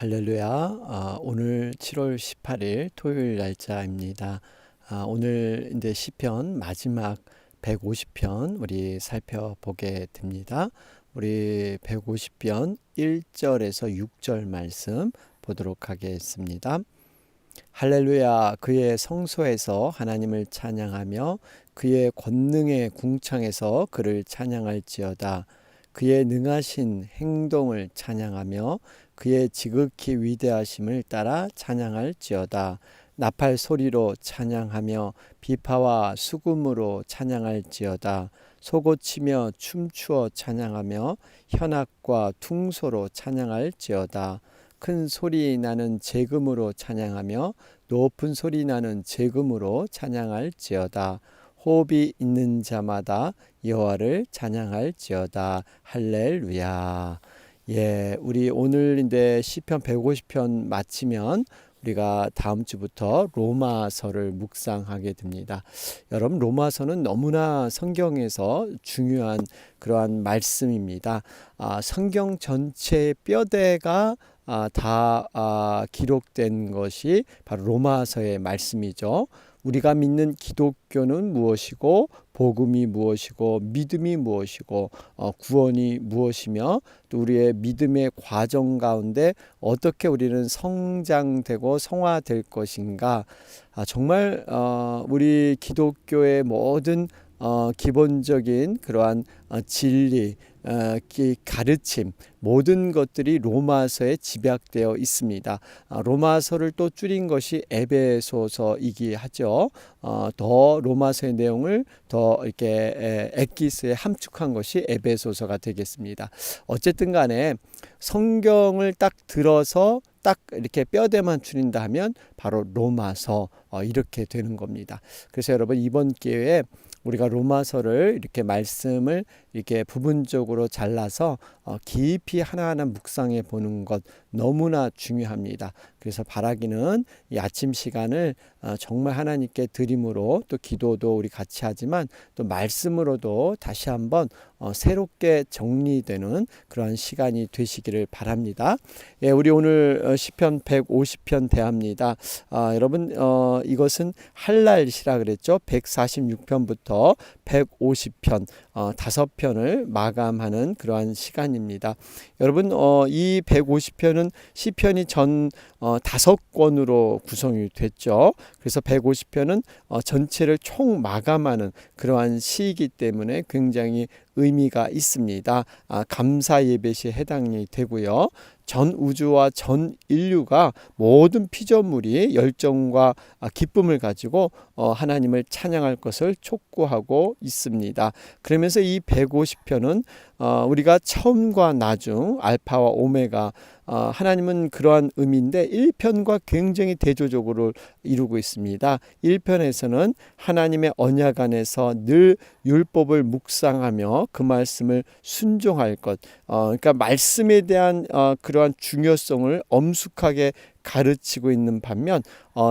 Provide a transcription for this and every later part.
할렐루야. 오늘 7월 18일 토요일 날짜입니다. 오늘 이제 시편 마지막 150편 우리 살펴보게 됩니다. 우리 150편 1절에서 6절 말씀 보도록 하겠습니다. 할렐루야. 그의 성소에서 하나님을 찬양하며 그의 권능의 궁창에서 그를 찬양할지어다. 그의 능하신 행동을 찬양하며 그의 지극히 위대하심을 따라 찬양할지어다. 나팔 소리로 찬양하며 비파와 수금으로 찬양할지어다. 소고치며 춤추어 찬양하며 현악과 퉁소로 찬양할지어다. 큰 소리 나는 제금으로 찬양하며 높은 소리 나는 제금으로 찬양할지어다. 호흡이 있는 자마다 여호와를 찬양할지어다. 할렐루야. 예, 우리 오늘인데 시편 150편 마치면 우리가 다음 주부터 로마서를 묵상하게 됩니다. 여러분, 로마서는 너무나 성경에서 중요한 그러한 말씀입니다. 성경 전체의 뼈대가 다 기록된 것이 바로 로마서의 말씀이죠. 우리가 믿는 기독교는 무엇이고, 복음이 무엇이고, 믿음이 무엇이고, 구원이 무엇이며, 또 우리의 믿음의 과정 가운데 어떻게 우리는 성장되고 성화될 것인가. 정말 우리 기독교의 모든 기본적인 그러한 진리, 가르침, 모든 것들이 로마서에 집약되어 있습니다. 로마서를 또 줄인 것이 에베소서이기 하죠. 더 로마서의 내용을 더 이렇게 엑기스에 함축한 것이 에베소서가 되겠습니다. 어쨌든 간에 성경을 딱 들어서 딱 이렇게 뼈대만 줄인다 하면 바로 로마서, 이렇게 되는 겁니다. 그래서 여러분, 이번 기회에 우리가 로마서를 이렇게 말씀을 이렇게 부분적으로 잘라서 깊이 하나하나 묵상해 보는 것 너무나 중요합니다. 그래서 바라기는 이 아침 시간을 정말 하나님께 드림으로, 또 기도도 우리 같이 하지만 또 말씀으로도 다시 한번 새롭게 정리되는 그러한 시간이 되시기를 바랍니다. 예, 우리 오늘 시편 150편 대합니다. 여러분, 이것은 할랄시라 그랬죠. 146편부터 150편 5편을 마감하는 그러한 시간입니다. 여러분, 이 150편은 시편이 전 5권으로 구성이 됐죠. 그래서 150편은 전체를 총 마감하는 그러한 시이기 때문에 굉장히 의미가 있습니다. 감사 예배시에 해당이 되고요. 전 우주와 전 인류가 모든 피조물이 열정과 기쁨을 가지고 하나님을 찬양할 것을 촉구하고 있습니다. 그러면서 이 150편은 우리가 처음과 나중, 알파와 오메가, 하나님은 그러한 의미인데 1편과 굉장히 대조적으로 이루고 있습니다. 1편에서는 하나님의 언약 안에서 늘 율법을 묵상하며 그 말씀을 순종할 것, 그러니까 말씀에 대한 그러한 중요성을 엄숙하게 가르치고 있는 반면,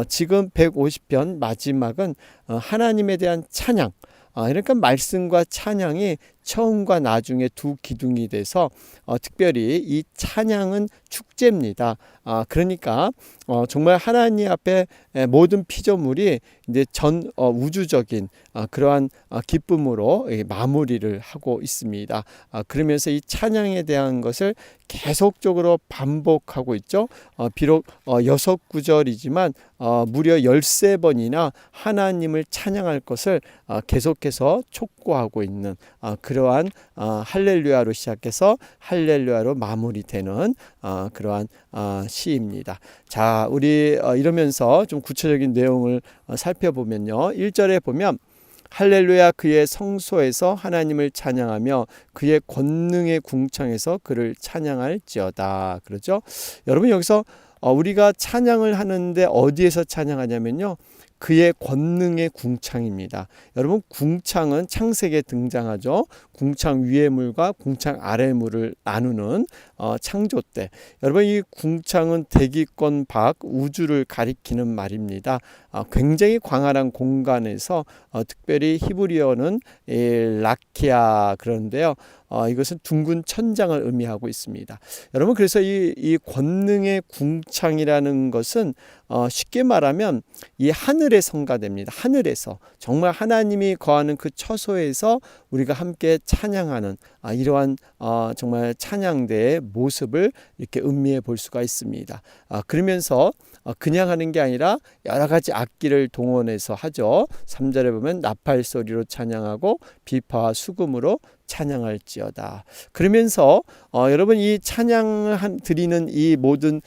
지금 150편 마지막은 하나님에 대한 찬양, 그러니까 말씀과 찬양이 처음과 나중에 두 기둥이 돼서 특별히 이 찬양은 축제입니다. 그러니까 정말 하나님 앞에 모든 피조물이 이제 전 우주적인 그러한 기쁨으로 마무리를 하고 있습니다. 그러면서 이 찬양에 대한 것을 계속적으로 반복하고 있죠. 비록 6구절이지만 무려 13번이나 하나님을 찬양할 것을 계속해서 촉구하고 있는 그러한 할렐루야로 시작해서 할렐루야로 마무리되는 그러한 시입니다. 자, 우리 이러면서 좀 구체적인 내용을 살펴보면요. 1절에 보면 할렐루야, 그의 성소에서 하나님을 찬양하며 그의 권능의 궁창에서 그를 찬양할지어다. 그러죠? 여러분, 여기서 우리가 찬양을 하는데 어디에서 찬양하냐면요, 그의 권능의 궁창입니다. 여러분, 궁창은 창세기에 등장하죠. 궁창 위의 물과 궁창 아래 물을 나누는 창조 때, 여러분, 이 궁창은 대기권 밖 우주를 가리키는 말입니다. 굉장히 광활한 공간에서 특별히 히브리어는 라키아 그러는데요. 이것은 둥근 천장을 의미하고 있습니다. 여러분, 그래서 이 권능의 궁창이라는 것은 쉽게 말하면 이 하늘의 성가됩니다. 하늘에서 정말 하나님이 거하는 그 처소에서 우리가 함께 찬양하는 이러한 정말 찬양대의 모습을 이렇게 음미해 볼 수가 있습니다. 그러면서 그냥 하는 게 아니라 여러 가지 악기를 동원해서 하죠. 3절에 보면 나팔 소리로 찬양하고 비파와 수금으로 찬양할지어다. 그러면서 여러분, 이 찬양을 드리는 이 모든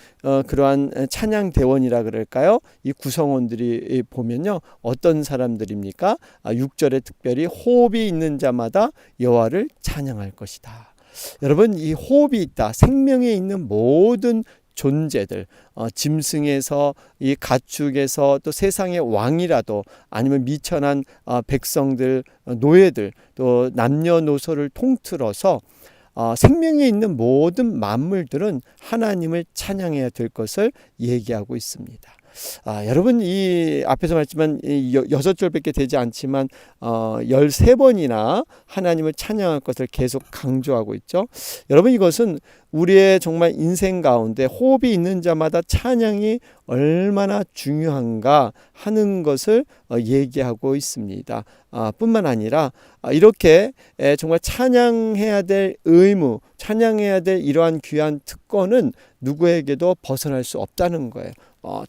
그러한 찬양 대원이라 그럴까요? 이 구성원들이 보면요, 어떤 사람들입니까? 6절에 특별히 호흡이 있는 자마다 여호와를 찬양할 것이다. 여러분, 이 호흡이 있다. 생명에 있는 모든 존재들, 짐승에서 이 가축에서 또 세상의 왕이라도 아니면 미천한 백성들, 노예들, 또 남녀노소를 통틀어서 생명에 있는 모든 만물들은 하나님을 찬양해야 될 것을 얘기하고 있습니다. 여러분, 이 앞에서 말했지만 6절밖에 되지 않지만 13번이나 하나님을 찬양할 것을 계속 강조하고 있죠. 여러분, 이것은 우리의 정말 인생 가운데 호흡이 있는 자마다 찬양이 얼마나 중요한가 하는 것을 얘기하고 있습니다. 뿐만 아니라 이렇게 정말 찬양해야 될 의무, 찬양해야 될 이러한 귀한 특권은 누구에게도 벗어날 수 없다는 거예요.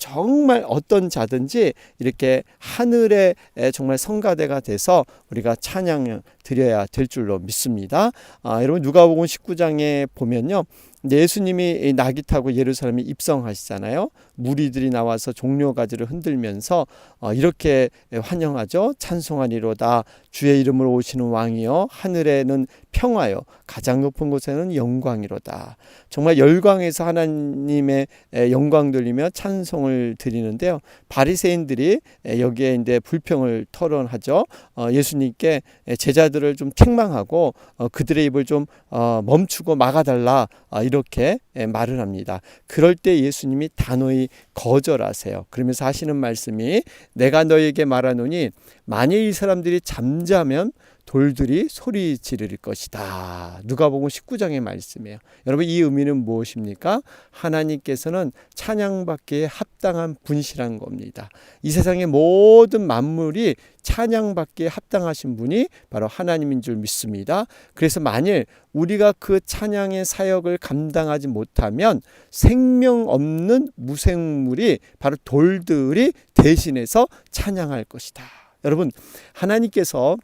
정말 어떤 자든지 이렇게 하늘의 정말 성가대가 돼서 우리가 찬양을 드려야 될 줄로 믿습니다. 여러분, 누가복음 19장에 보면요, 예수님이 낙이 타고 예루살렘에 입성하시잖아요. 무리들이 나와서 종려가지를 흔들면서 이렇게 환영하죠. 찬송하리로다 주의 이름으로 오시는 왕이여, 하늘에는 평화요, 가장 높은 곳에는 영광이로다. 정말 열광에서 하나님의 영광 돌리며 찬송을 드리는데요. 바리새인들이 여기에 이제 불평을 토론하죠. 예수님께 제자들을 좀 책망하고 그들의 입을 좀 멈추고 막아달라, 이렇게 말을 합니다. 그럴 때 예수님이 단호히 거절하세요. 그러면서 하시는 말씀이, 내가 너에게 말하노니 만일 이 사람들이 잠자면 돌들이 소리 지를 것이다. 누가복음 19장의 말씀이에요. 여러분, 이 의미는 무엇입니까? 하나님께서는 찬양받기에 합당한 분이시라는 겁니다. 이 세상의 모든 만물이 찬양받기에 합당하신 분이 바로 하나님인 줄 믿습니다. 그래서 만일 우리가 그 찬양의 사역을 감당하지 못하면 생명 없는 무생물이, 바로 돌들이 대신해서 찬양할 것이다. 여러분, 하나님께서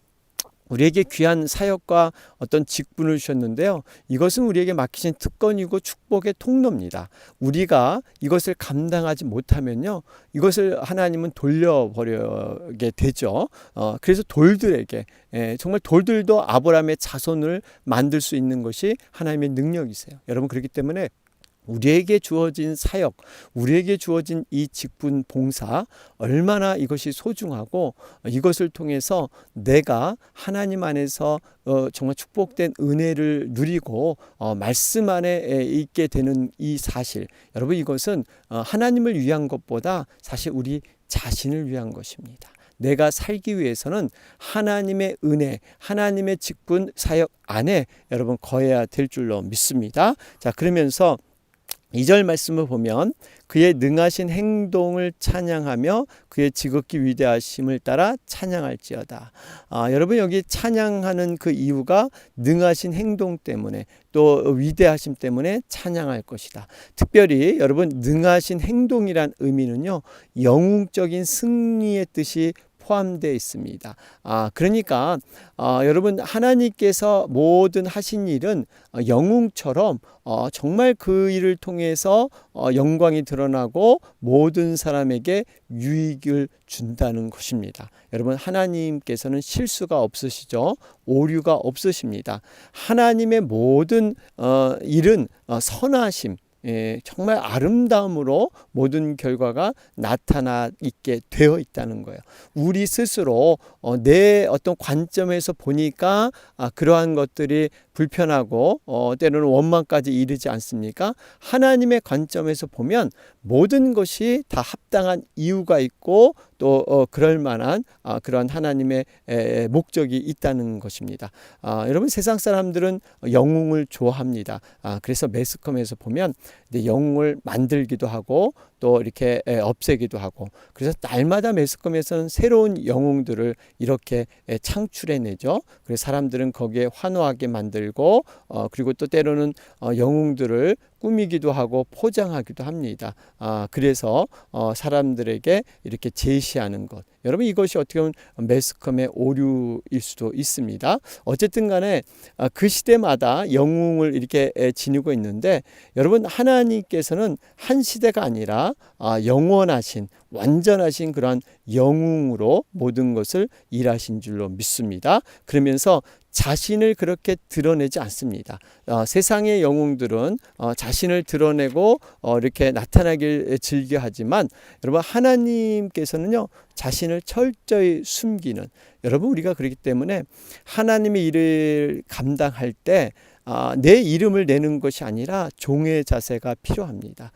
우리에게 귀한 사역과 어떤 직분을 주셨는데요. 이것은 우리에게 맡기신 특권이고 축복의 통로입니다. 우리가 이것을 감당하지 못하면요, 이것을 하나님은 돌려버리게 되죠. 그래서 돌들에게, 정말 돌들도 아브라함의 자손을 만들 수 있는 것이 하나님의 능력이세요. 여러분, 그렇기 때문에 우리에게 주어진 사역, 우리에게 주어진 이 직분 봉사, 얼마나 이것이 소중하고 이것을 통해서 내가 하나님 안에서 정말 축복된 은혜를 누리고 말씀 안에 있게 되는 이 사실, 여러분, 이것은 하나님을 위한 것보다 사실 우리 자신을 위한 것입니다. 내가 살기 위해서는 하나님의 은혜, 하나님의 직분 사역 안에 여러분 거해야 될 줄로 믿습니다. 자, 그러면서 2절 말씀을 보면, 그의 능하신 행동을 찬양하며 그의 지극히 위대하심을 따라 찬양할지어다. 여러분, 여기 찬양하는 그 이유가 능하신 행동 때문에, 또 위대하심 때문에 찬양할 것이다. 특별히 여러분, 능하신 행동이란 의미는요, 영웅적인 승리의 뜻이 포함되어 있습니다. 그러니까 여러분, 하나님께서 모든 하신 일은 영웅처럼 정말 그 일을 통해서 영광이 드러나고 모든 사람에게 유익을 준다는 것입니다. 여러분, 하나님께서는 실수가 없으시죠. 오류가 없으십니다. 하나님의 모든 일은 선하심, 정말 아름다움으로 모든 결과가 나타나 있게 되어 있다는 거예요. 우리 스스로 내 어떤 관점에서 보니까 그러한 것들이 불편하고 때로는 원망까지 이르지 않습니까? 하나님의 관점에서 보면 모든 것이 다 합당한 이유가 있고 또 그럴 만한 그런 하나님의 목적이 있다는 것입니다. 여러분, 세상 사람들은 영웅을 좋아합니다. 그래서 매스컴에서 보면 영웅을 만들기도 하고 또 이렇게 없애기도 하고, 그래서 날마다 매스컴에서는 새로운 영웅들을 이렇게 창출해내죠. 그래서 사람들은 거기에 환호하게 만들고 그리고 또 때로는 영웅들을 꾸미기도 하고 포장하기도 합니다. 그래서 사람들에게 이렇게 제시하는 것, 여러분, 이것이 어떻게 보면 매스컴의 오류일 수도 있습니다. 어쨌든 간에 그 시대마다 영웅을 이렇게 지니고 있는데, 여러분, 하나님께서는 한 시대가 아니라 영원하신 완전하신 그러한 영웅으로 모든 것을 일하신 줄로 믿습니다. 그러면서 자신을 그렇게 드러내지 않습니다. 세상의 영웅들은 자신을 드러내고 이렇게 나타나길 즐겨하지만, 여러분, 하나님께서는요, 자신을 철저히 숨기는, 여러분, 우리가 그렇기 때문에 하나님의 일을 감당할 때 내 이름을 내는 것이 아니라 종의 자세가 필요합니다.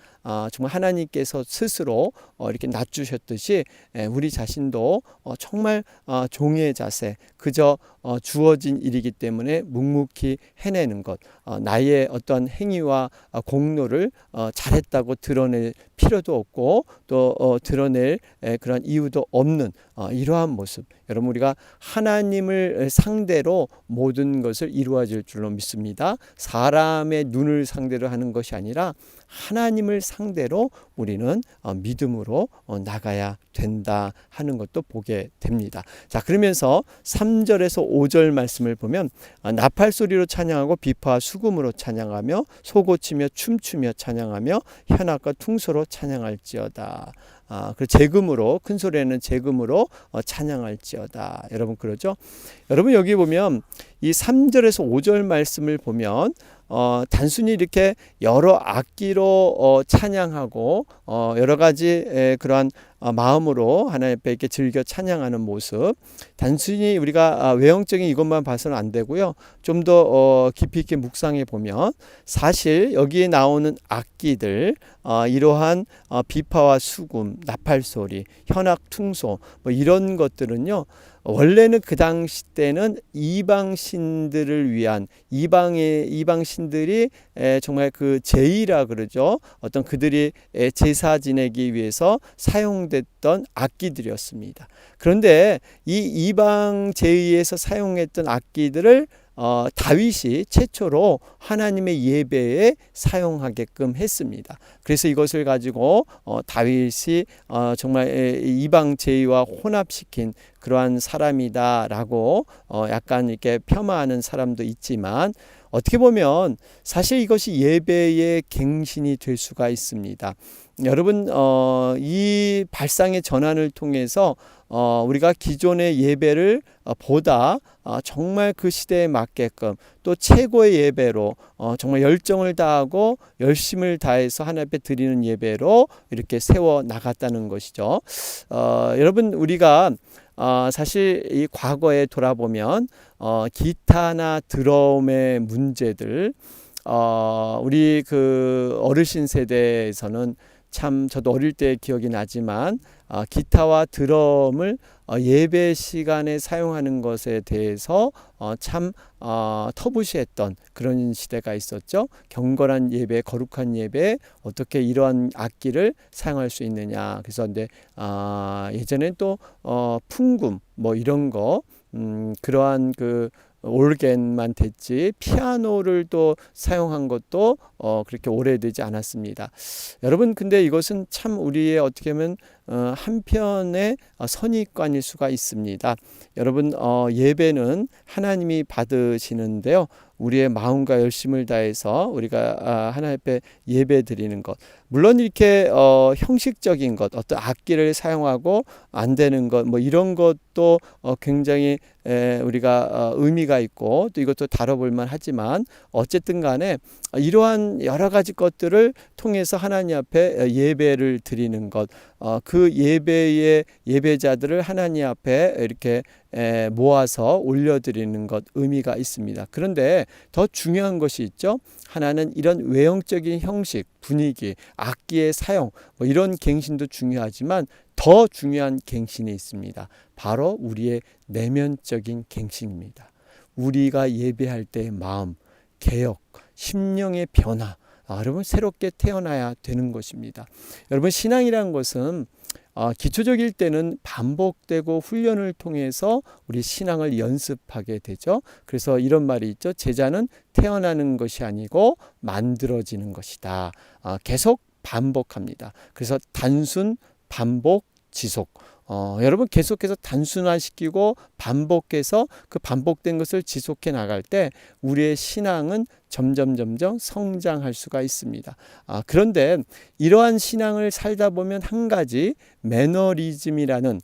정말 하나님께서 스스로 이렇게 낮추셨듯이 우리 자신도 정말 종의 자세, 그저 주어진 일이기 때문에 묵묵히 해내는 것, 나의 어떤 행위와 공로를 잘했다고 드러낼 필요도 없고 또 드러낼 그런 이유도 없는 이러한 모습, 여러분, 우리가 하나님을 상대로 모든 것을 이루어질 줄로 믿습니다. 사람의 눈을 상대로 하는 것이 아니라 하나님을 상대로 우리는 믿음으로 나가야 된다 하는 것도 보게 됩니다. 자, 그러면서 3절에서 5절 말씀을 보면 나팔소리로 찬양하고 비파와 수금으로 찬양하며 소고치며 춤추며 찬양하며 현악과 퉁소로 찬양할지어다. 그 재금으로, 큰 소리에는 재금으로 찬양할지어다. 여러분, 그러죠? 여러분, 여기 보면 이 3절에서 5절 말씀을 보면 단순히 이렇게 여러 악기로 찬양하고 여러 가지 그러한 마음으로 하나님 앞에 이렇게 즐겨 찬양하는 모습, 단순히 우리가 외형적인 이것만 봐서는 안 되고요. 좀 더 깊이 있게 묵상해 보면 사실 여기에 나오는 악기들, 이러한 비파와 수금, 나팔소리, 현악, 퉁소, 뭐 이런 것들은요, 원래는 그 당시 때는 이방신들을 위한, 이방신들이 정말 그 제의라 그러죠. 어떤 그들이 제사 지내기 위해서 사용됐던 악기들이었습니다. 그런데 이 이방 제의에서 사용했던 악기들을 다윗이 최초로 하나님의 예배에 사용하게끔 했습니다. 그래서 이것을 가지고 다윗이 정말 이방 제의와 혼합시킨 그러한 사람이다라고 약간 이렇게 폄하하는 사람도 있지만, 어떻게 보면 사실 이것이 예배의 갱신이 될 수가 있습니다. 여러분, 이 발상의 전환을 통해서 우리가 기존의 예배를 보다 정말 그 시대에 맞게끔 또 최고의 예배로 정말 열정을 다하고 열심을 다해서 하나님 앞에 드리는 예배로 이렇게 세워 나갔다는 것이죠. 여러분, 우리가 사실 이 과거에 돌아보면 기타나 드럼의 문제들, 우리 그 어르신 세대에서는 참 저도 어릴 때 기억이 나지만 기타와 드럼을 예배 시간에 사용하는 것에 대해서 참 터부시했던 그런 시대가 있었죠. 경건한 예배, 거룩한 예배, 어떻게 이러한 악기를 사용할 수 있느냐. 그래서 근데 예전엔 또 풍금 뭐 이런 거, 그러한 그 올겐만 됐지 피아노를 또 사용한 것도 그렇게 오래되지 않았습니다. 여러분, 근데 이것은 참 우리의 어떻게 보면 한편의 선입관일 수가 있습니다. 여러분, 예배는 하나님이 받으시는데요, 우리의 마음과 열심을 다해서 우리가 하나님 앞에 예배 드리는 것, 물론 이렇게 형식적인 것, 어떤 악기를 사용하고 안 되는 것, 뭐 이런 것도 굉장히 우리가 의미가 있고 또 이것도 다뤄볼 만하지만, 어쨌든 간에 이러한 여러 가지 것들을 통해서 하나님 앞에 예배를 드리는 것, 그 예배의 예배자들을 하나님 앞에 이렇게 모아서 올려드리는 것 의미가 있습니다. 그런데 더 중요한 것이 있죠. 하나는 이런 외형적인 형식, 분위기, 악기의 사용 뭐 이런 갱신도 중요하지만 더 중요한 갱신이 있습니다. 바로 우리의 내면적인 갱신입니다. 우리가 예배할 때의 마음, 개혁, 심령의 변화, 여러분 새롭게 태어나야 되는 것입니다. 여러분 신앙이라는 것은 기초적일 때는 반복되고 훈련을 통해서 우리 신앙을 연습하게 되죠. 그래서 이런 말이 있죠. 제자는 태어나는 것이 아니고 만들어지는 것이다. 계속 반복합니다. 그래서 단순, 반복, 지속. 여러분 계속해서 단순화시키고 반복해서 그 반복된 것을 지속해 나갈 때 우리의 신앙은 점점 성장할 수가 있습니다. 그런데 이러한 신앙을 살다 보면 한 가지 매너리즘이라는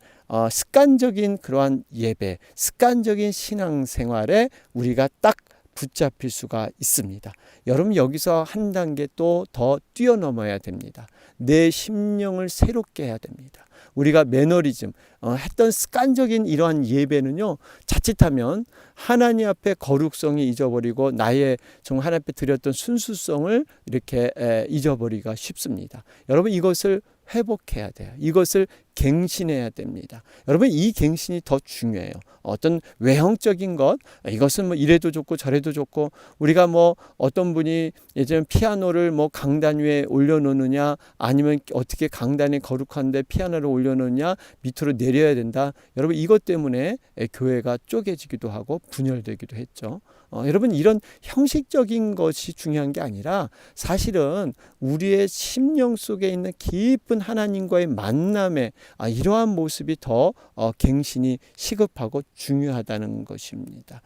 습관적인 그러한 예배, 습관적인 신앙생활에 우리가 딱 붙잡힐 수가 있습니다. 여러분 여기서 한 단계 또 더 뛰어넘어야 됩니다. 내 심령을 새롭게 해야 됩니다. 우리가 매너리즘 했던 습관적인 이러한 예배는요, 자칫하면 하나님 앞에 거룩성이 잊어버리고 나의 정말 하나님 앞에 드렸던 순수성을 이렇게 잊어버리기가 쉽습니다. 여러분 이것을 회복해야 돼요. 이것을 갱신해야 됩니다. 여러분 이 갱신이 더 중요해요. 어떤 외형적인 것, 이것은 뭐 이래도 좋고 저래도 좋고, 우리가 뭐 어떤 분이 예전에 피아노를 뭐 강단 위에 올려놓느냐, 아니면 어떻게 강단이 거룩한데 피아노를 올려놓느냐, 밑으로 내려야 된다. 여러분 이것 때문에 교회가 쪼개지기도 하고 분열되기도 했죠. 여러분 이런 형식적인 것이 중요한 게 아니라 사실은 우리의 심령 속에 있는 깊은 하나님과의 만남에 이러한 모습이 더 갱신이 시급하고 중요하다는 것입니다.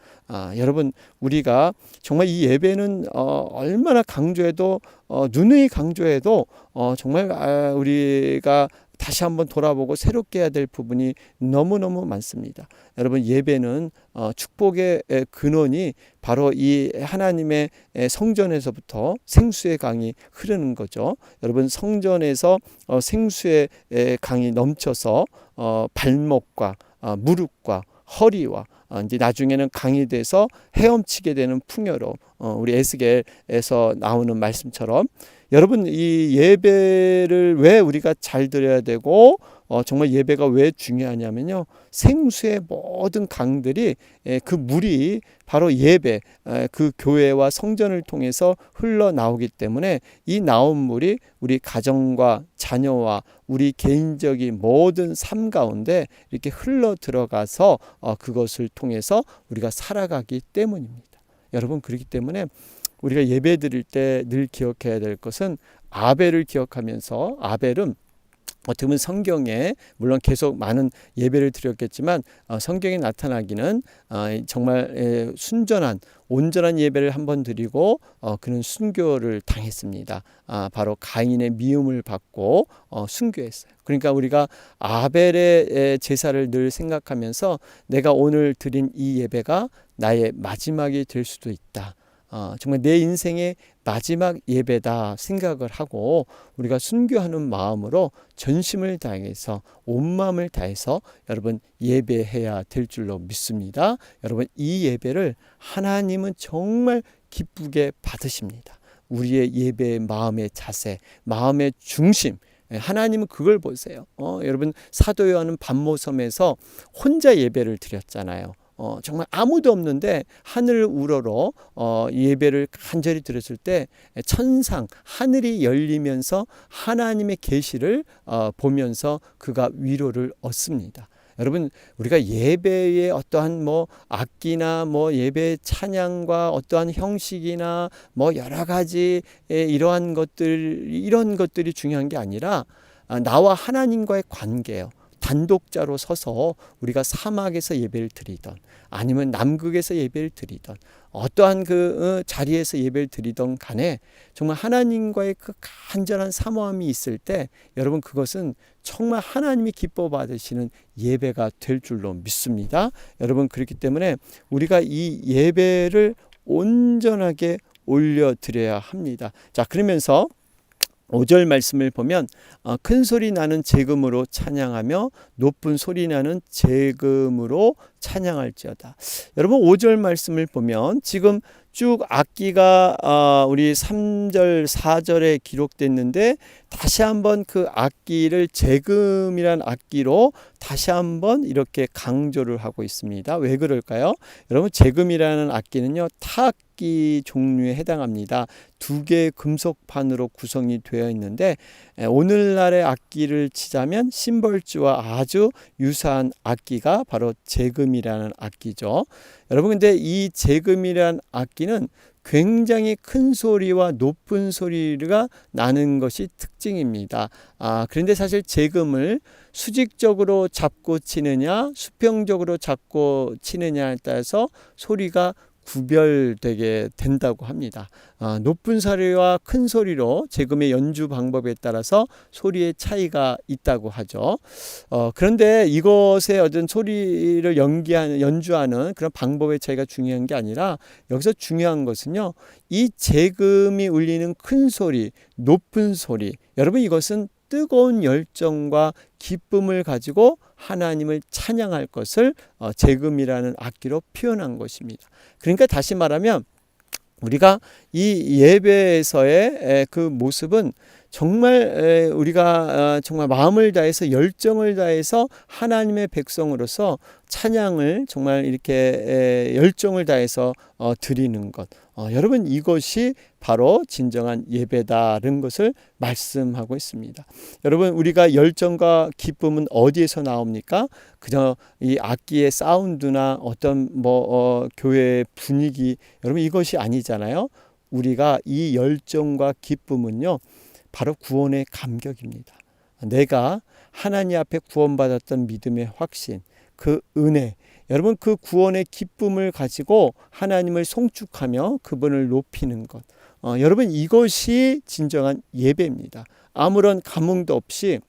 여러분 우리가 정말 이 예배는 얼마나 강조해도 누누이 강조해도 정말 우리가 다시 한번 돌아보고 새롭게 해야 될 부분이 너무너무 많습니다. 여러분 예배는 축복의 근원이 바로 이 하나님의 성전에서부터 생수의 강이 흐르는 거죠. 여러분 성전에서 생수의 강이 넘쳐서 발목과 무릎과 허리와 이제 나중에는 강이 돼서 헤엄치게 되는 풍요로움, 우리 에스겔에서 나오는 말씀처럼 여러분 이 예배를 왜 우리가 잘 드려야 되고 정말 예배가 왜 중요하냐면요, 생수의 모든 강들이 그 물이 바로 예배, 그 교회와 성전을 통해서 흘러나오기 때문에 이 나온 물이 우리 가정과 자녀와 우리 개인적인 모든 삶 가운데 이렇게 흘러 들어가서 그것을 통해서 우리가 살아가기 때문입니다. 여러분 그렇기 때문에 우리가 예배 드릴 때 늘 기억해야 될 것은 아벨을 기억하면서, 아벨은 어떻게 보면 성경에 물론 계속 많은 예배를 드렸겠지만 성경에 나타나기는 정말 순전한 온전한 예배를 한번 드리고 그는 순교를 당했습니다. 바로 가인의 미움을 받고 순교했어요. 그러니까 우리가 아벨의 제사를 늘 생각하면서 내가 오늘 드린 이 예배가 나의 마지막이 될 수도 있다. 정말 내 인생의 마지막 예배다 생각을 하고 우리가 순교하는 마음으로 전심을 다해서 온 마음을 다해서 여러분 예배해야 될 줄로 믿습니다. 여러분 이 예배를 하나님은 정말 기쁘게 받으십니다. 우리의 예배의 마음의 자세, 마음의 중심, 하나님은 그걸 보세요. 여러분 사도 요한은 반모섬에서 혼자 예배를 드렸잖아요. 정말 아무도 없는데 하늘 우러러 예배를 간절히 드렸을 때 천상 하늘이 열리면서 하나님의 계시를 보면서 그가 위로를 얻습니다. 여러분 우리가 예배의 어떠한 뭐 악기나 뭐 예배 찬양과 어떠한 형식이나 뭐 여러 가지 이러한 이런 것들이 중요한 게 아니라 나와 하나님과의 관계예요. 단독자로 서서 우리가 사막에서 예배를 드리던 아니면 남극에서 예배를 드리던 어떠한 그 자리에서 예배를 드리던 간에 정말 하나님과의 그 간절한 사모함이 있을 때 여러분 그것은 정말 하나님이 기뻐 받으시는 예배가 될 줄로 믿습니다. 여러분 그렇기 때문에 우리가 이 예배를 온전하게 올려드려야 합니다. 자, 그러면서 5절 말씀을 보면 큰 소리 나는 제금으로 찬양하며 높은 소리 나는 제금으로 찬양할지어다. 여러분 5절 말씀을 보면 지금 쭉 악기가 우리 3절 4절에 기록됐는데 다시 한번 그 악기를 제금이란 악기로 다시 한번 이렇게 강조를 하고 있습니다. 왜 그럴까요? 여러분 제금이라는 악기는요 타악기 종류에 해당합니다. 2개의 금속판으로 구성이 되어 있는데 오늘날의 악기를 치자면 심벌주와 아주 유사한 악기가 바로 제금이라는 악기죠. 여러분 근데 이 제금이라는 악기는 굉장히 큰 소리와 높은 소리가 나는 것이 특징입니다. 그런데 사실 제금을 수직적으로 잡고 치느냐 수평적으로 잡고 치느냐에 따라서 소리가 구별되게 된다고 합니다. 높은 소리와 큰 소리로 제금의 연주 방법에 따라서 소리의 차이가 있다고 하죠. 그런데 이것의 어떤 소리를 연주하는 그런 방법의 차이가 중요한 게 아니라 여기서 중요한 것은요. 이 제금이 울리는 큰 소리, 높은 소리. 여러분 이것은 뜨거운 열정과 기쁨을 가지고 하나님을 찬양할 것을 제금이라는 악기로 표현한 것입니다. 그러니까 다시 말하면 우리가 이 예배에서의 그 모습은 정말 우리가 정말 마음을 다해서 열정을 다해서 하나님의 백성으로서 찬양을 정말 이렇게 열정을 다해서 드리는 것. 여러분 이것이 바로 진정한 예배다는 것을 말씀하고 있습니다. 여러분 우리가 열정과 기쁨은 어디에서 나옵니까? 그저 이 악기의 사운드나 어떤 교회의 분위기 여러분 이것이 아니잖아요. 우리가 이 열정과 기쁨은요. 바로 구원의 감격입니다. 내가 하나님 앞에 구원받았던 믿음의 확신, 그 은혜, 여러분 그 구원의 기쁨을 가지고 하나님을 송축하며 그분을 높이는 것. 여러분 이것이 진정한 예배입니다. 아무런 감흥도 없이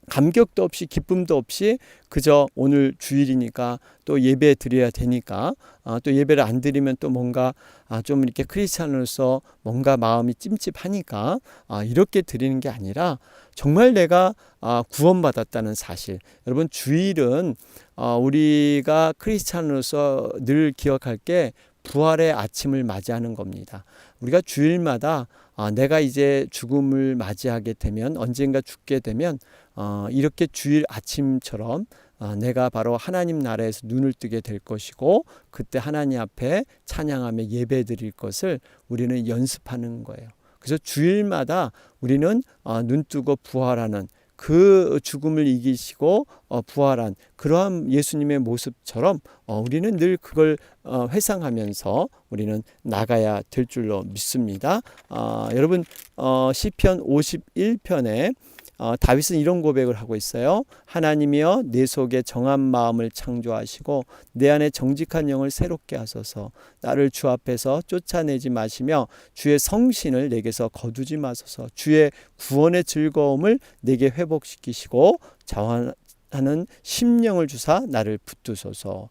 감격도 없이 기쁨도 없이 그저 오늘 주일이니까 또 예배 드려야 되니까 또 예배를 안 드리면 또 뭔가 좀 이렇게 크리스찬으로서 뭔가 마음이 찜찜하니까 이렇게 드리는 게 아니라 정말 내가 구원받았다는 사실. 여러분 주일은 우리가 크리스찬으로서 늘 기억할 게 부활의 아침을 맞이하는 겁니다. 우리가 주일마다 내가 이제 죽음을 맞이하게 되면 언젠가 죽게 되면 이렇게 주일 아침처럼 내가 바로 하나님 나라에서 눈을 뜨게 될 것이고 그때 하나님 앞에 찬양하며 예배 드릴 것을 우리는 연습하는 거예요. 그래서 주일마다 우리는 눈 뜨고 부활하는 그 죽음을 이기시고 부활한 그러한 예수님의 모습처럼 우리는 늘 그걸 회상하면서 우리는 나가야 될 줄로 믿습니다. 여러분 시편 51편에 다윗은 이런 고백을 하고 있어요. 하나님이여 내 속에 정한 마음을 창조하시고 내 안에 정직한 영을 새롭게 하소서. 나를 주 앞에서 쫓아내지 마시며 주의 성신을 내게서 거두지 마소서. 주의 구원의 즐거움을 내게 회복시키시고 자원하는 심령을 주사 나를 붙드소서.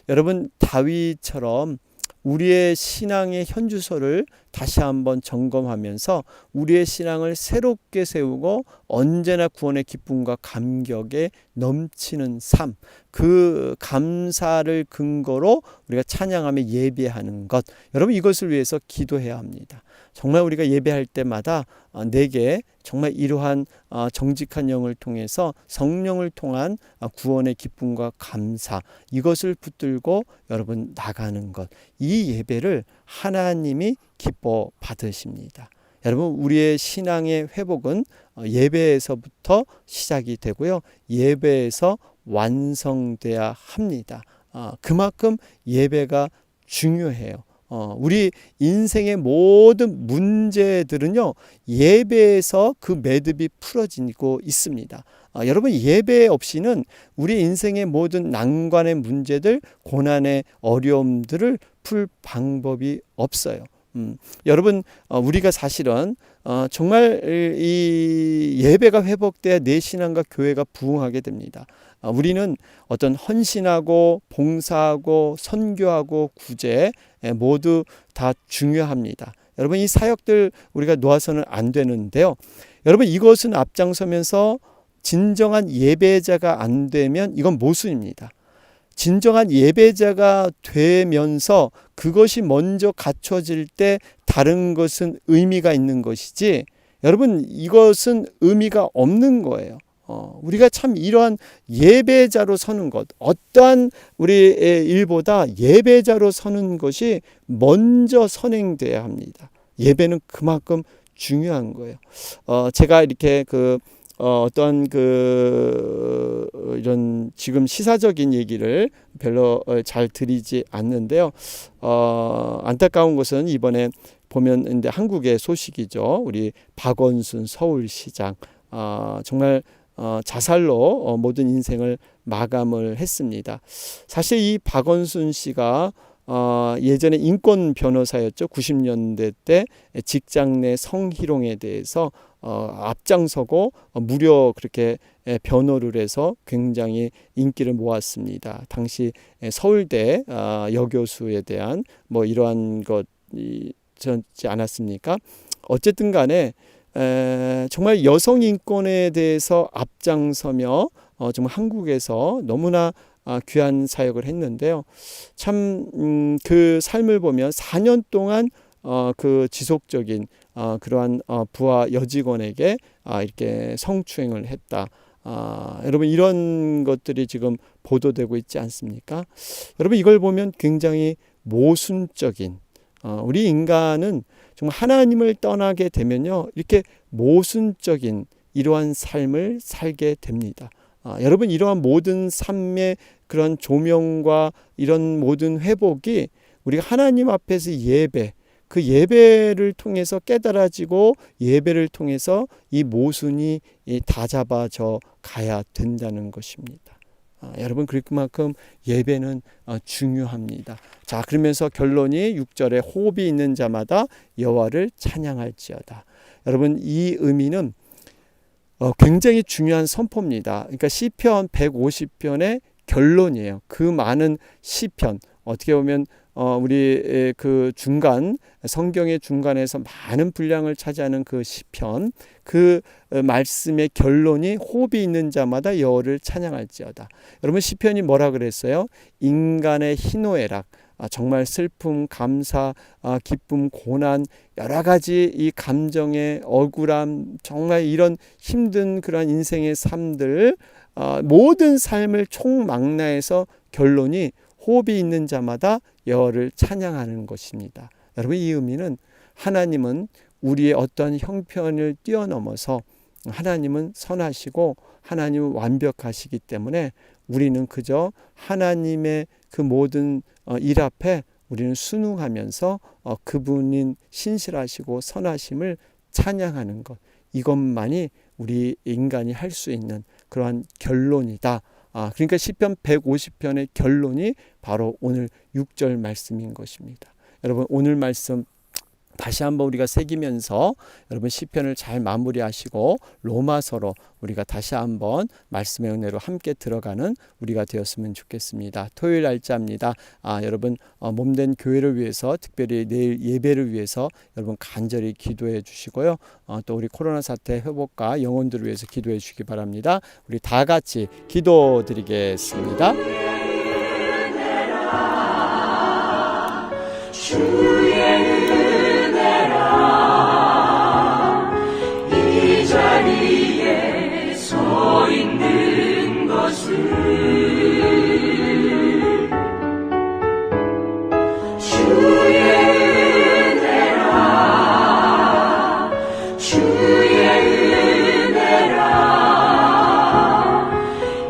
여러분 다윗처럼 우리의 신앙의 현주소를 다시 한번 점검하면서 우리의 신앙을 새롭게 세우고 언제나 구원의 기쁨과 감격에 넘치는 삶, 그 감사를 근거로 우리가 찬양하며 예배하는 것, 여러분 이것을 위해서 기도해야 합니다. 정말 우리가 예배할 때마다 내게 정말 이러한 정직한 영을 통해서 성령을 통한 구원의 기쁨과 감사 이것을 붙들고 여러분 나가는 것, 이 예배를 하나님이 기뻐 받으십니다. 여러분 우리의 신앙의 회복은 예배에서부터 시작이 되고요. 예배에서 완성돼야 합니다. 그만큼 예배가 중요해요. 우리 인생의 모든 문제들은요 예배에서 그 매듭이 풀어지고 있습니다. 여러분 예배 없이는 우리 인생의 모든 난관의 문제들, 고난의 어려움들을 풀 방법이 없어요. 여러분 우리가 사실은 정말 이 예배가 회복돼야 내 신앙과 교회가 부흥하게 됩니다. 우리는 어떤 헌신하고 봉사하고 선교하고 구제 모두 다 중요합니다. 여러분 이 사역들 우리가 놓아서는 안 되는데요. 여러분 이것은 앞장서면서 진정한 예배자가 안 되면 이건 모순입니다. 진정한 예배자가 되면서 그것이 먼저 갖춰질 때 다른 것은 의미가 있는 것이지, 여러분 이것은 의미가 없는 거예요. 우리가 참 이러한 예배자로 서는 것, 어떠한 우리의 일보다 예배자로 서는 것이 먼저 선행돼야 합니다. 예배는 그만큼 중요한 거예요. 제가 이렇게 어떤 이런 지금 시사적인 얘기를 별로 잘 드리지 않는데요. 안타까운 것은 이번에 보면 근데 한국의 소식이죠. 우리 박원순 서울시장 정말 자살로 모든 인생을 마감을 했습니다. 사실 이 박원순 씨가 예전에 인권 변호사였죠. 90년대 때 직장 내 성희롱에 대해서 앞장서고 무려 그렇게 변호를 해서 굉장히 인기를 모았습니다. 당시 서울대 여교수에 대한 뭐 이러한 것이 지 않았습니까? 어쨌든 간에 정말 여성 인권에 대해서 앞장서며 정말 한국에서 너무나 귀한 사역을 했는데요. 참 그 삶을 보면 4년 동안 그 지속적인 그러한 부하 여직원에게 이렇게 성추행을 했다. 여러분 이런 것들이 지금 보도되고 있지 않습니까? 여러분 이걸 보면 굉장히 모순적인, 우리 인간은 정말 하나님을 떠나게 되면요 이렇게 모순적인 이러한 삶을 살게 됩니다. 여러분 이러한 모든 삶의 그런 조명과 이런 모든 회복이 우리가 하나님 앞에서 예배, 그 예배를 통해서 깨달아지고 예배를 통해서 이 모순이 다 잡아져 가야 된다는 것입니다. 여러분 그만큼 예배는 중요합니다. 자, 그러면서 결론이 6절에 호흡이 있는 자마다 여호와를 찬양할지어다. 여러분 이 의미는 굉장히 중요한 선포입니다. 그러니까 시편 150편의 결론이에요. 그 많은 시편, 어떻게 보면 우리 그 중간, 성경의 중간에서 많은 분량을 차지하는 그 시편, 그 말씀의 결론이 호흡이 있는 자마다 여호와를 찬양할지어다. 여러분 시편이 뭐라 그랬어요? 인간의 희노애락, 정말 슬픔, 감사, 기쁨, 고난, 여러 가지 이 감정의 억울함, 정말 이런 힘든 그런 인생의 삶들, 모든 삶을 총망라해서 결론이 호흡이 있는 자마다 여호와를 찬양하는 것입니다. 여러분 이 의미는 하나님은 우리의 어떤 형편을 뛰어넘어서 하나님은 선하시고 하나님은 완벽하시기 때문에 우리는 그저 하나님의 그 모든 일 앞에 우리는 순응하면서 그분인 신실하시고 선하심을 찬양하는 것, 이것만이 우리 인간이 할 수 있는 그러한 결론이다. 그러니까 시편 150편의 결론이 바로 오늘 6절 말씀인 것입니다. 여러분 오늘 말씀 다시 한번 우리가 새기면서 여러분 시편을 잘 마무리하시고 로마서로 우리가 다시 한번 말씀의 은혜로 함께 들어가는 우리가 되었으면 좋겠습니다. 토요일 날짜입니다. 여러분 몸된 교회를 위해서, 특별히 내일 예배를 위해서 여러분 간절히 기도해 주시고요. 또 우리 코로나 사태 회복과 영혼들을 위해서 기도해 주시기 바랍니다. 우리 다 같이 기도드리겠습니다. 이 자리에 서 있는 것을 주의 은혜라, 주의 은혜라.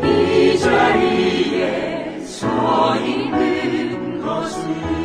이 자리에 서 있는 것을